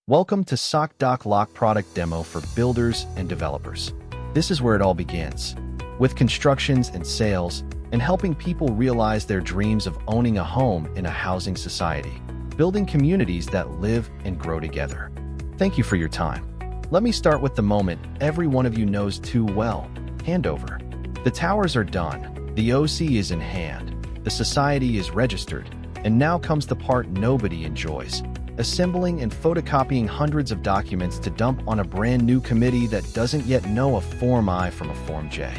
Welcome to SOC-DOC-LOC product demo for builders and developers. This is where it all begins, with constructions and sales, and helping people realize their dreams of owning a home in a housing society, building communities that live and grow together. Thank you for your time. Let me start with the moment every one of you knows too well: handover. The towers are done, the OC is in hand, the society is registered, and now comes the part nobody enjoys: assembling and photocopying hundreds of documents to dump on a brand new committee that doesn't yet know a Form I from a Form J.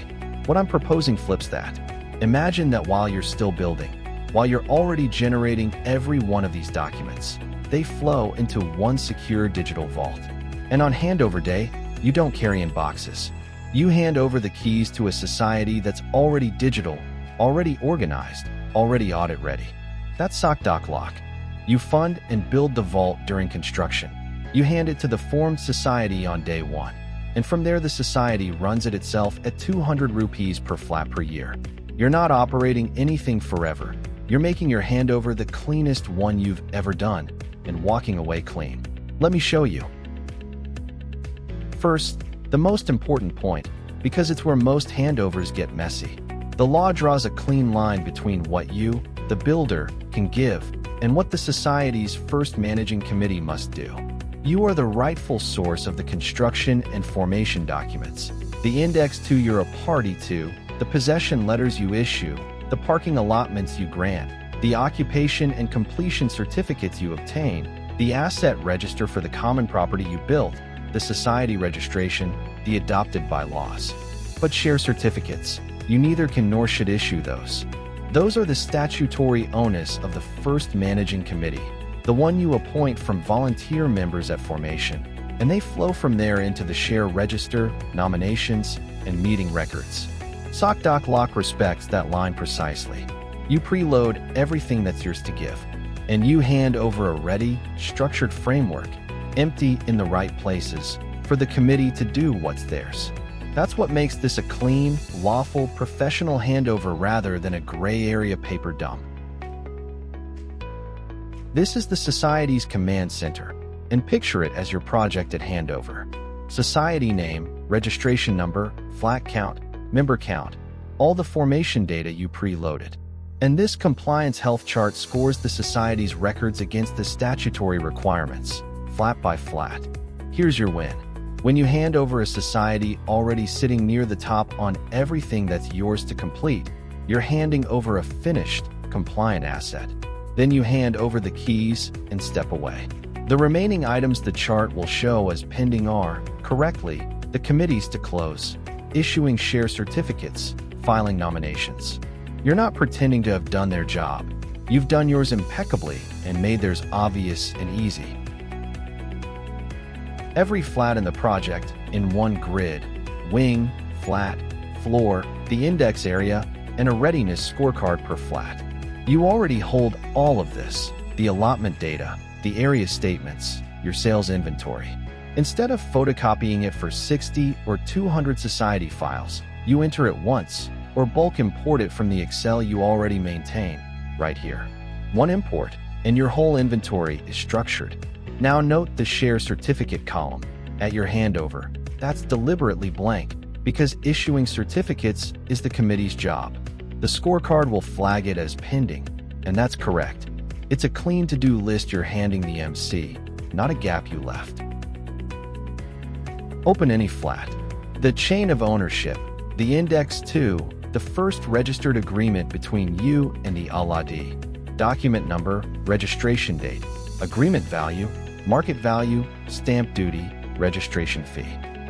What I'm proposing flips that. Imagine that while you're still building, while you're already generating every one of these documents, they flow into one secure digital vault. And on handover day, you don't carry in boxes. You hand over the keys to a society that's already digital, already organized, already audit-ready. That's SOC-DOC-LOC. You fund and build the vault during construction. You hand it to the formed society on day one. And from there, the society runs it itself at 200 rupees per flat per year. You're not operating anything forever. You're making your handover the cleanest one you've ever done and walking away clean. Let me show you. First, the most important point, because it's where most handovers get messy. The law draws a clean line between what you, the builder, can give and what the society's first managing committee must do. You are the rightful source of the construction and formation documents, the index to you're a party to, the possession letters you issue, the parking allotments you grant, the occupation and completion certificates you obtain, the asset register for the common property you built, the society registration, the adopted bylaws. But share certificates, you neither can nor should issue those. Those are the statutory onus of the first managing committee, the one you appoint from volunteer members at formation, and they flow from there into the share register, nominations, and meeting records. SOC-DOC-LOC respects that line precisely. You preload everything that's yours to give, and you hand over a ready, structured framework, empty in the right places, for the committee to do what's theirs. That's what makes this a clean, lawful, professional handover rather than a gray area paper dump. This is the society's command center, and picture it as your project at handover. Society name, registration number, flat count, member count, all the formation data you preloaded. And this compliance health chart scores the society's records against the statutory requirements, flat by flat. Here's your win. When you hand over a society already sitting near the top on everything that's yours to complete, you're handing over a finished, compliant asset. Then you hand over the keys and step away. The remaining items the chart will show as pending are, correctly, the committees to close, issuing share certificates, filing nominations. You're not pretending to have done their job. You've done yours impeccably and made theirs obvious and easy. Every flat in the project, in one grid, wing, flat, floor, the index area, and a readiness scorecard per flat. You already hold all of this: the allotment data, the area statements, your sales inventory. Instead of photocopying it for 60 or 200 society files, you enter it once, or bulk import it from the Excel you already maintain, right here. One import, and your whole inventory is structured. Now note the share certificate column. At your handover, that's deliberately blank, because issuing certificates is the committee's job. The scorecard will flag it as pending, and that's correct. It's a clean to-do list you're handing the MC, not a gap you left. Open any flat. The chain of ownership, the index to, the first registered agreement between you and the allotee. Document number, registration date, agreement value, market value, stamp duty, registration fee.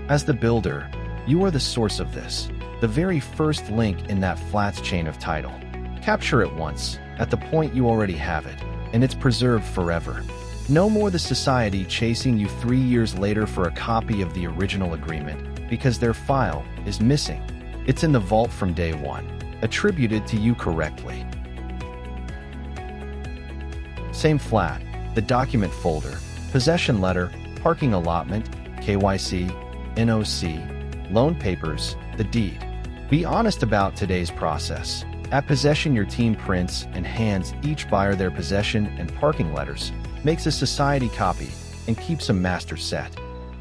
As the builder, you are the source of this, the very first link in that flat's chain of title. Capture it once, at the point you already have it, and it's preserved forever. No more the society chasing you 3 years later for a copy of the original agreement, because their file is missing. It's in the vault from day one, attributed to you correctly. Same flat, the document folder, possession letter, parking allotment, KYC, NOC, loan papers, the deed. Be honest about today's process. At possession, your team prints and hands each buyer their possession and parking letters, makes a society copy, and keeps a master set.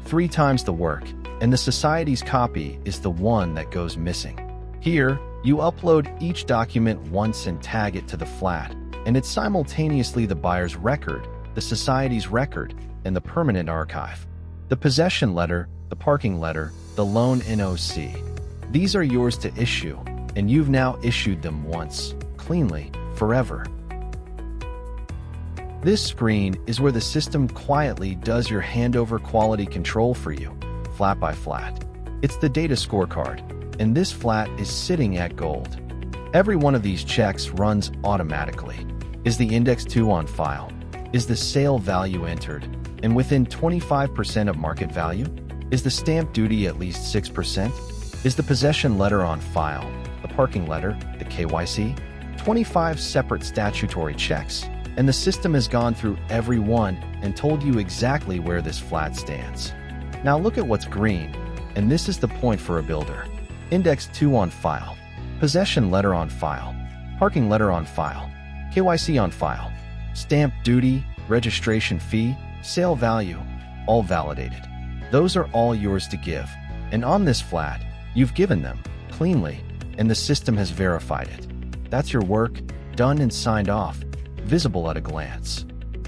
3 times the work, and the society's copy is the one that goes missing. Here, you upload each document once and tag it to the flat, and it's simultaneously the buyer's record, the society's record, and the permanent archive. The possession letter, the parking letter, the loan NOC. These are yours to issue, and you've now issued them once, cleanly, forever. This screen is where the system quietly does your handover quality control for you, flat by flat. It's the data scorecard, and this flat is sitting at gold. Every one of these checks runs automatically. Is the Index 2 on file? Is the sale value entered and within 25% of market value? Is the stamp duty at least 6%? Is the possession letter on file? The parking letter, the KYC? 25 separate statutory checks, and the system has gone through every one and told you exactly where this flat stands. Now look at what's green, and this is the point for a builder. Index 2 on file, possession letter on file, parking letter on file, KYC on file, stamp duty, registration fee, sale value, all validated. Those are all yours to give, and on this flat, you've given them, cleanly, and the system has verified it. That's your work, done and signed off, visible at a glance.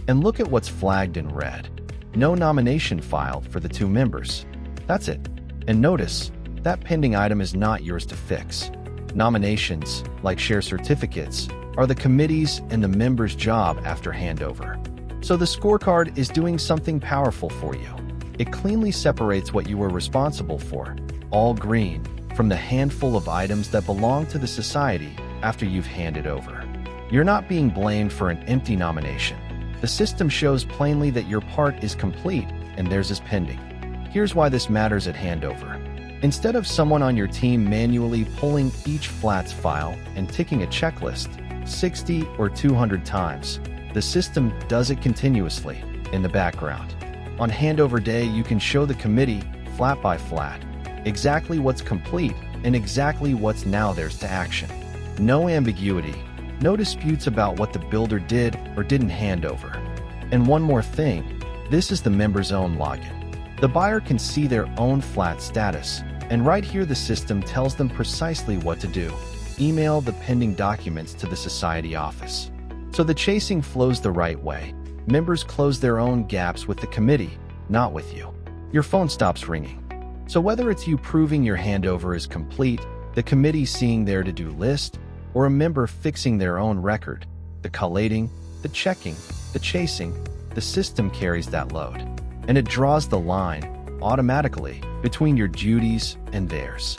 And look at what's flagged in red. No nomination filed for the 2 members. That's it. And notice, that pending item is not yours to fix. Nominations, like share certificates, are the committee's and the members' job after handover. So the scorecard is doing something powerful for you. It cleanly separates what you were responsible for, all green, from the handful of items that belong to the society after you've handed over. You're not being blamed for an empty nomination. The system shows plainly that your part is complete and theirs is pending. Here's why this matters at handover. Instead of someone on your team manually pulling each flats file and ticking a checklist 60 or 200 times, the system does it continuously in the background. On handover day, you can show the committee, flat by flat, exactly what's complete and exactly what's now theirs to action. No ambiguity, no disputes about what the builder did or didn't hand over. And one more thing, this is the member's own login. The buyer can see their own flat status, and right here the system tells them precisely what to do. Email the pending documents to the society office. So the chasing flows the right way. Members close their own gaps with the committee, not with you. Your phone stops ringing. So whether it's you proving your handover is complete, the committee seeing their to-do list, or a member fixing their own record, the collating, the checking, the chasing, the system carries that load. And it draws the line, automatically, between your duties and theirs.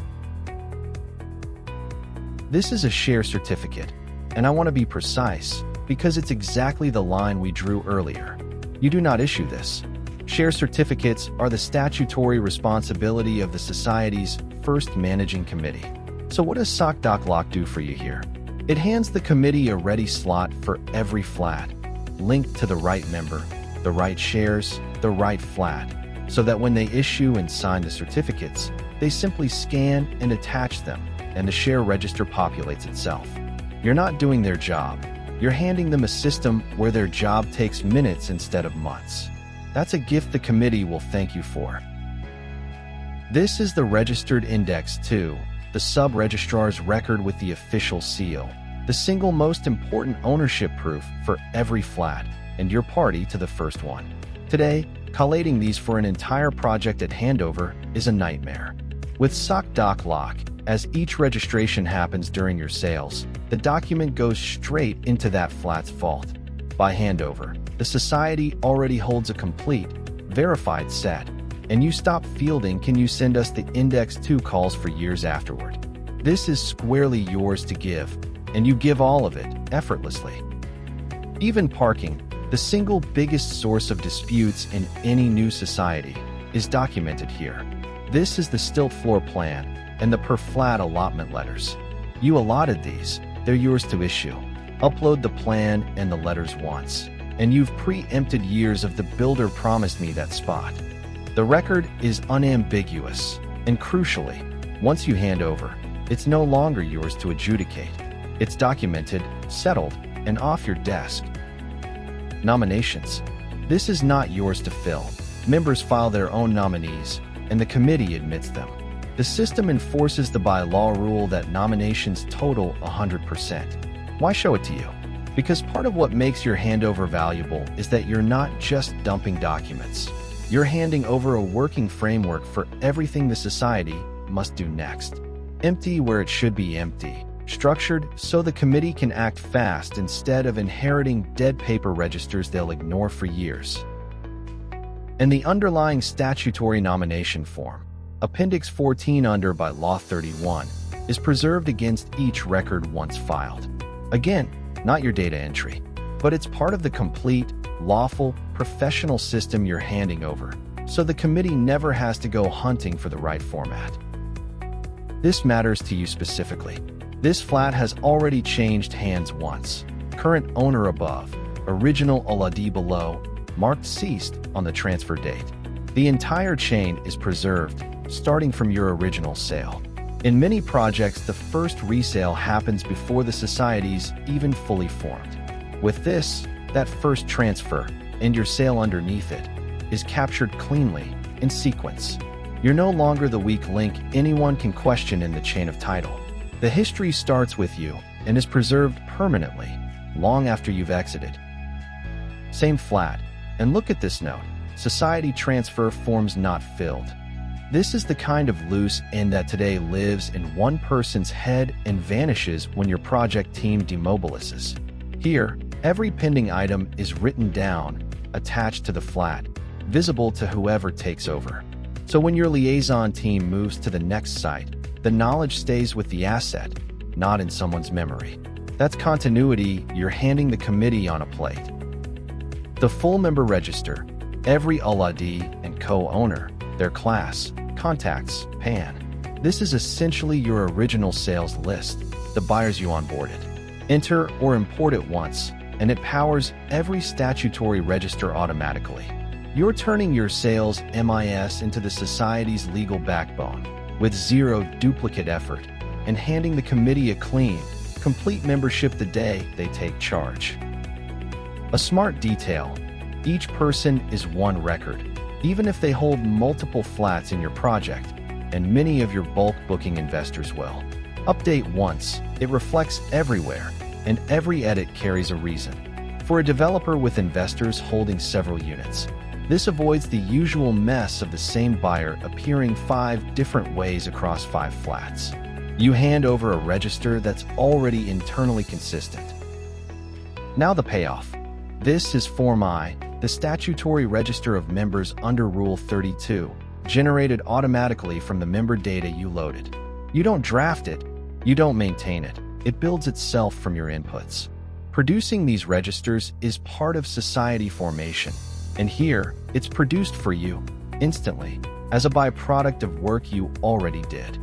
This is a share certificate, and I want to be precise, because it's exactly the line we drew earlier. You do not issue this. Share certificates are the statutory responsibility of the Society's first managing committee. So what does SOC-DOC-LOC do for you here? It hands the committee a ready slot for every flat, linked to the right member, the right shares, the right flat, so that when they issue and sign the certificates, they simply scan and attach them, and the share register populates itself. You're not doing their job. You're handing them a system where their job takes minutes instead of months. That's a gift the committee will thank you for. This is the registered Index 2, the sub-registrar's record with the official seal, the single most important ownership proof for every flat, and your party to the first one. Today, collating these for an entire project at handover is a nightmare. With SOC-DOC-LOC, as each registration happens during your sales, the document goes straight into that flat's vault. By handover, the society already holds a complete, verified set, and you stop fielding "Can you send us the Index 2" calls for years afterward. This is squarely yours to give, and you give all of it effortlessly. Even parking, the single biggest source of disputes in any new society, is documented here. This is the stilt floor plan and the per flat allotment letters. You allotted these, they're yours to issue. Upload the plan and the letters once, and you've preempted years of "the builder promised me that spot." The record is unambiguous, and crucially, once you hand over, it's no longer yours to adjudicate. It's documented, settled, and off your desk. Nominations. This is not yours to fill. Members file their own nominees, and the committee admits them. The system enforces the by-law rule that nominations total 100%. Why show it to you? Because part of what makes your handover valuable is that you're not just dumping documents. You're handing over a working framework for everything the society must do next. Empty where it should be empty. Structured so the committee can act fast instead of inheriting dead paper registers they'll ignore for years. And the underlying statutory nomination form, Appendix 14 under by Law 31, is preserved against each record once filed. Again, not your data entry, but it's part of the complete, lawful, professional system you're handing over, so the committee never has to go hunting for the right format. This matters to you specifically. This flat has already changed hands once. Current owner above, original allotee below, marked ceased on the transfer date. The entire chain is preserved, starting from your original sale. In many projects, the first resale happens before the society's even fully formed. With this, that first transfer, and your sale underneath it, is captured cleanly, in sequence. You're no longer the weak link anyone can question in the chain of title. The history starts with you and is preserved permanently, long after you've exited. Same flat, and look at this note, society transfer forms not filled. This is the kind of loose end that today lives in one person's head and vanishes when your project team demobilizes. Here, every pending item is written down, attached to the flat, visible to whoever takes over. So when your liaison team moves to the next site, the knowledge stays with the asset, not in someone's memory. That's continuity you're handing the committee on a plate. The full member register, every allotee and co-owner, their class, contacts, PAN. This is essentially your original sales list, the buyers you onboarded. Enter or import it once, and it powers every statutory register automatically. You're turning your sales MIS into the society's legal backbone, with zero duplicate effort, and handing the committee a clean, complete membership the day they take charge. A smart detail: each person is one record, even if they hold multiple flats in your project, and many of your bulk booking investors will. Update once, it reflects everywhere, and every edit carries a reason. For a developer with investors holding several units, this avoids the usual mess of the same buyer appearing 5 different ways across 5 flats. You hand over a register that's already internally consistent. Now the payoff. This is Form I, the statutory register of members under Rule 32, generated automatically from the member data you loaded. You don't draft it, you don't maintain it, it builds itself from your inputs. Producing these registers is part of society formation. And here, it's produced for you, instantly, as a byproduct of work you already did.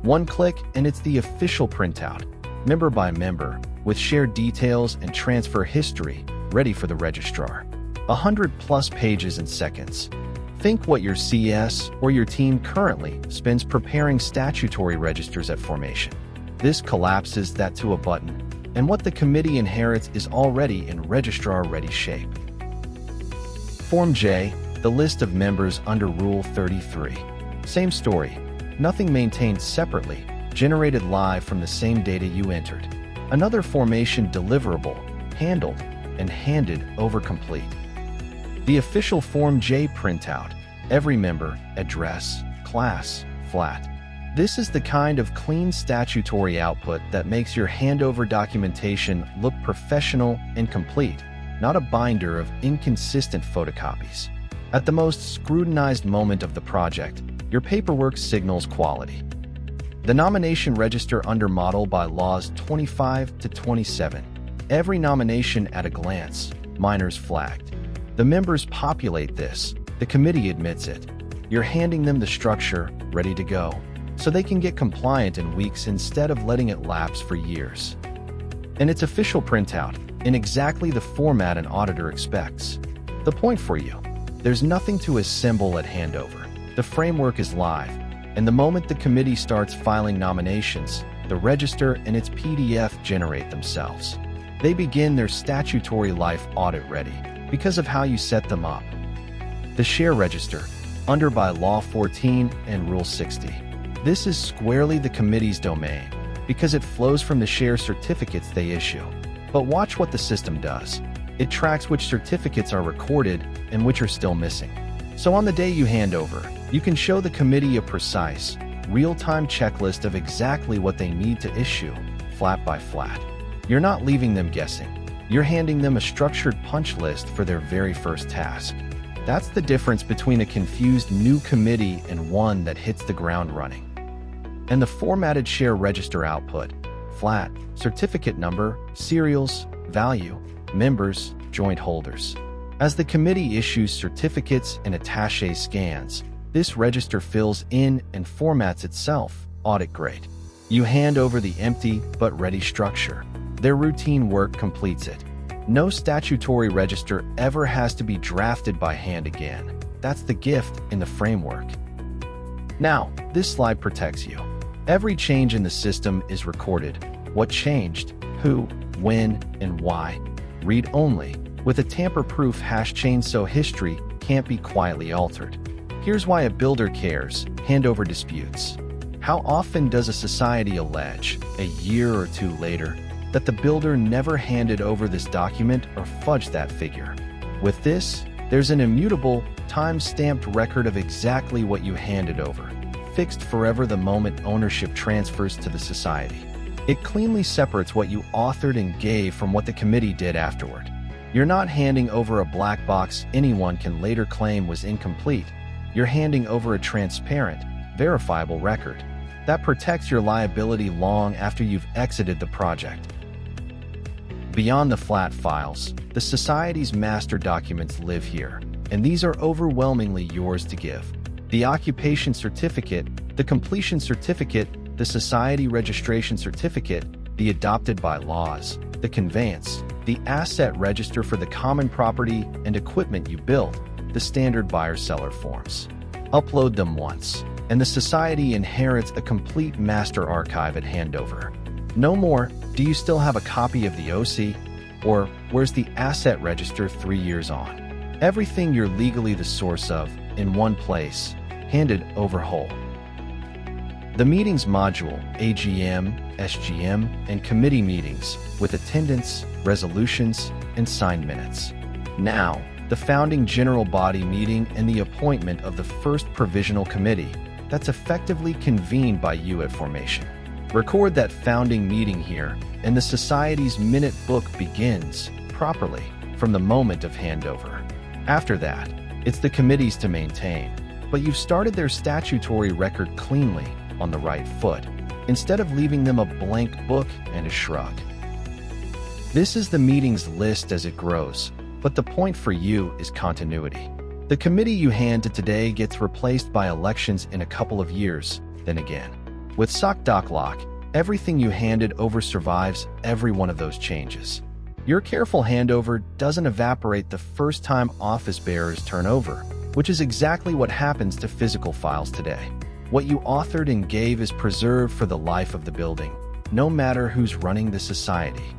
One click and it's the official printout, member by member, with shared details and transfer history, ready for the registrar. 100+ pages in seconds. Think what your CS or your team currently spends preparing statutory registers at formation. This collapses that to a button, and what the committee inherits is already in registrar-ready shape. Form J, the list of members under Rule 33. Same story. Nothing maintained separately, generated live from the same data you entered. Another formation deliverable, handled, and handed over complete. The official Form J printout, every member, address, class, flat. This is the kind of clean statutory output that makes your handover documentation look professional and complete, not a binder of inconsistent photocopies. At the most scrutinized moment of the project, your paperwork signals quality. The nomination register under Model by Laws 25 to 27. Every nomination at a glance, minors flagged. The members populate this, the committee admits it. You're handing them the structure, ready to go, so they can get compliant in weeks instead of letting it lapse for years. And it's official printout, in exactly the format an auditor expects. The point for you: there's nothing to assemble at handover. The framework is live, and the moment the committee starts filing nominations, the register and its PDF generate themselves. They begin their statutory life audit-ready. because of how you set them up. The share register, under by Law 14 and Rule 60. This is squarely the committee's domain because it flows from the share certificates they issue. But watch what the system does. It tracks which certificates are recorded and which are still missing. So on the day you hand over, you can show the committee a precise, real-time checklist of exactly what they need to issue, flat by flat. You're not leaving them guessing. You're handing them a structured punch list for their very first task. That's the difference between a confused new committee and one that hits the ground running. And the formatted share register output, flat, certificate number, serials, value, members, joint holders. As the committee issues certificates and attaché scans, this register fills in and formats itself, audit grade. You hand over the empty but ready structure. Their routine work completes it. No statutory register ever has to be drafted by hand again. That's the gift in the framework. Now, this slide protects you. Every change in the system is recorded. What changed, who, when, and why. Read only, with a tamper-proof hash chain so history can't be quietly altered. Here's why a builder cares: handover disputes. How often does a society allege, a year or two later, that the builder never handed over this document or fudged that figure? With this, there's an immutable, time-stamped record of exactly what you handed over, fixed forever the moment ownership transfers to the society. It cleanly separates what you authored and gave from what the committee did afterward. You're not handing over a black box anyone can later claim was incomplete. You're handing over a transparent, verifiable record that protects your liability long after you've exited the project. Beyond the flat files, the Society's master documents live here, and these are overwhelmingly yours to give. The occupation certificate, the completion certificate, the Society registration certificate, the adopted bylaws, the conveyance, the asset register for the common property and equipment you built, the standard buyer-seller forms. Upload them once, and the Society inherits a complete master archive at handover. No more, do you still have a copy of the OC? Or, where's the asset register 3 years on? Everything you're legally the source of, in one place, handed over whole. The meetings module, AGM, SGM, and committee meetings, with attendance, resolutions, and signed minutes. Now, the founding general body meeting and the appointment of the first provisional committee that's effectively convened by you at formation. Record that founding meeting here, and the Society's minute book begins, properly, from the moment of handover. After that, it's the committee's to maintain, but you've started their statutory record cleanly, on the right foot, instead of leaving them a blank book and a shrug. This is the meeting's list as it grows, but the point for you is continuity. The committee you hand to today gets replaced by elections in a couple of years, then again. With SOC-DOC-LOC, everything you handed over survives every one of those changes. Your careful handover doesn't evaporate the first time office bearers turn over, which is exactly what happens to physical files today. What you authored and gave is preserved for the life of the building, no matter who's running the society.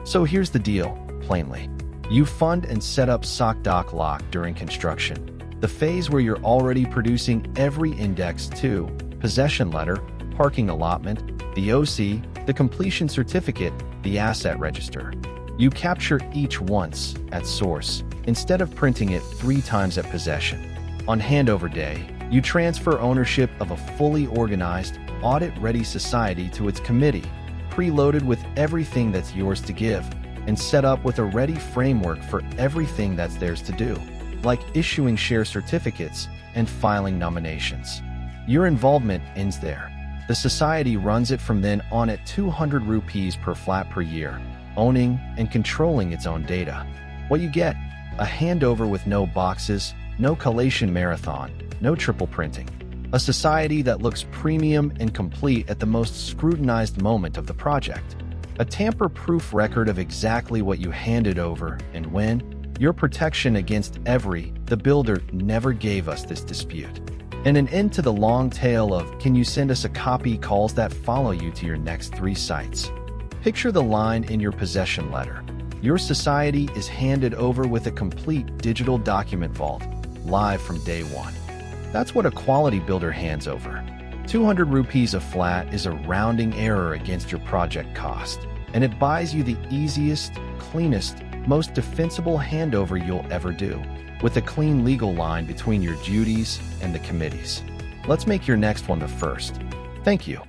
So here's the deal, plainly. You fund and set up SOC-DOC-LOC during construction, the phase where you're already producing every index to possession letter, parking allotment, the OC, the completion certificate, the asset register. You capture each once, at source, instead of printing it 3 times at possession. On handover day, you transfer ownership of a fully organized, audit-ready society to its committee, preloaded with everything that's yours to give, and set up with a ready framework for everything that's theirs to do, like issuing share certificates and filing nominations. Your involvement ends there. The society runs it from then on at 200 rupees per flat per year, owning and controlling its own data. What you get? A handover with no boxes, no collation marathon, no triple printing. A society that looks premium and complete at the most scrutinized moment of the project. A tamper-proof record of exactly what you handed over and when. Your protection against the builder never gave us this dispute. And an end to the long tail of, can you send us a copy calls that follow you to your next 3 sites. Picture the line in your possession letter. Your society is handed over with a complete digital document vault, live from day one. That's what a quality builder hands over. 200 rupees a flat is a rounding error against your project cost, and it buys you the easiest, cleanest, most defensible handover you'll ever do, with a clean legal line between your duties and the committees. Let's make your next one the first. Thank you.